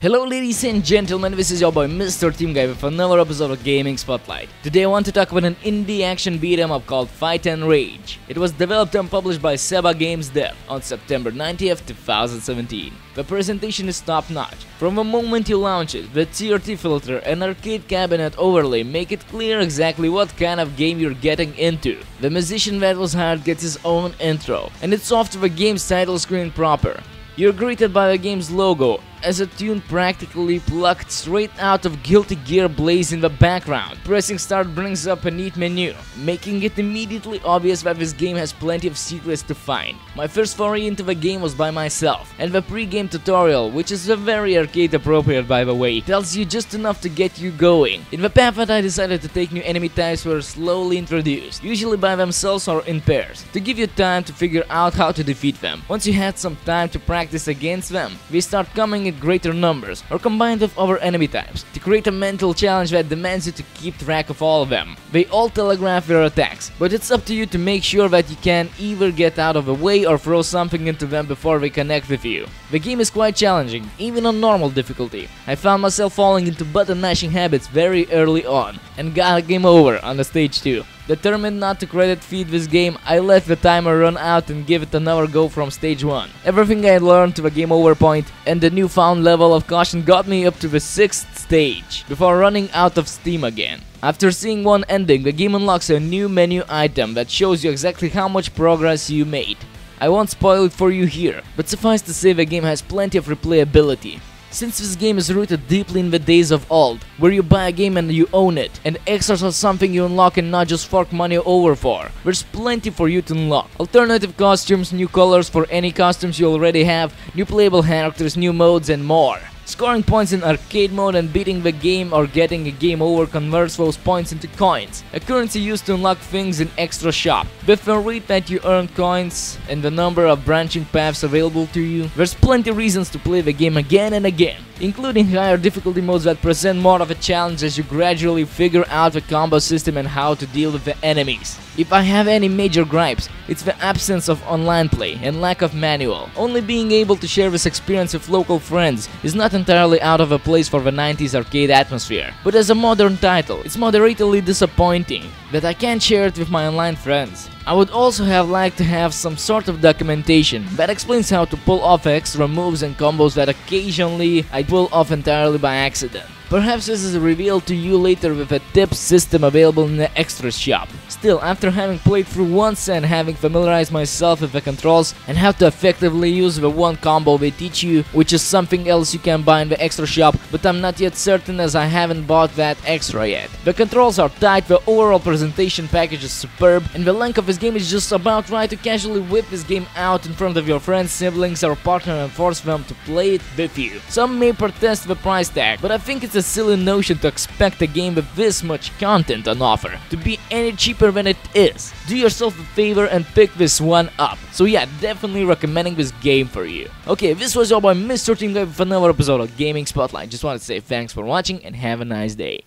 Hello ladies and gentlemen, this is your boy Mrteamguy with another episode of Gaming Spotlight. Today I want to talk about an indie action beat 'em up called Fight and Rage. It was developed and published by Seba Games Dev on September 90th, 2017. The presentation is top notch. From the moment you launch it, the TRT filter and arcade cabinet overlay make it clear exactly what kind of game you're getting into. The musician that was hired gets his own intro, and it's off to the game's title screen proper. You're greeted by the game's logo, as a tune practically plucked straight out of Guilty Gear blaze in the background. Pressing start brings up a neat menu, making it immediately obvious that this game has plenty of secrets to find. My first foray into the game was by myself, and the pre-game tutorial, which is very arcade appropriate by the way, tells you just enough to get you going. In the path that I decided to take, new enemy types were slowly introduced, usually by themselves or in pairs, to give you time to figure out how to defeat them. Once you had some time to practice against them, they start coming in greater numbers or combined with other enemy types to create a mental challenge that demands you to keep track of all of them. They all telegraph their attacks, but it's up to you to make sure that you can either get out of the way or throw something into them before they connect with you. The game is quite challenging, even on normal difficulty. I found myself falling into button mashing habits very early on and got a game over on the stage 2. Determined not to credit feed this game, I let the timer run out and give it another go from stage 1. Everything I learned to the game over point and the newfound level of caution got me up to the 6th stage, before running out of steam again. After seeing one ending, the game unlocks a new menu item that shows you exactly how much progress you made. I won't spoil it for you here, but suffice to say the game has plenty of replayability. Since this game is rooted deeply in the days of old, where you buy a game and you own it, and extras are something you unlock and not just fork money over for, there's plenty for you to unlock. Alternative costumes, new colors for any costumes you already have, new playable characters, new modes and more. Scoring points in arcade mode and beating the game or getting a game over converts those points into coins, a currency used to unlock things in extra shop. With the rate that you earn coins and the number of branching paths available to you, there's plenty reasons to play the game again and again, including higher difficulty modes that present more of a challenge as you gradually figure out the combo system and how to deal with the enemies. If I have any major gripes, it's the absence of online play and lack of manual. Only being able to share this experience with local friends is not entirely out of a place for the 90s arcade atmosphere, but as a modern title, it's moderately disappointing that I can't share it with my online friends. I would also have liked to have some sort of documentation that explains how to pull off extra moves and combos that occasionally I pull off entirely by accident. Perhaps this is revealed to you later with a tips system available in the extras shop. Still, after having played through once and having familiarized myself with the controls and how to effectively use the one combo they teach you, which is something else you can buy in the extra shop, but I'm not yet certain as I haven't bought that extra yet. The controls are tight, the overall presentation package is superb, and the length of this game is just about right to casually whip this game out in front of your friends, siblings or partner and force them to play it with you. Some may protest the price tag, but I think it's a silly notion to expect a game with this much content on offer to be any cheaper than it is. Do yourself a favor and pick this one up. So yeah, definitely recommending this game for you. Okay, this was your boy Mrteamguy with another episode of Gaming Spotlight. Just wanted to say thanks for watching and have a nice day.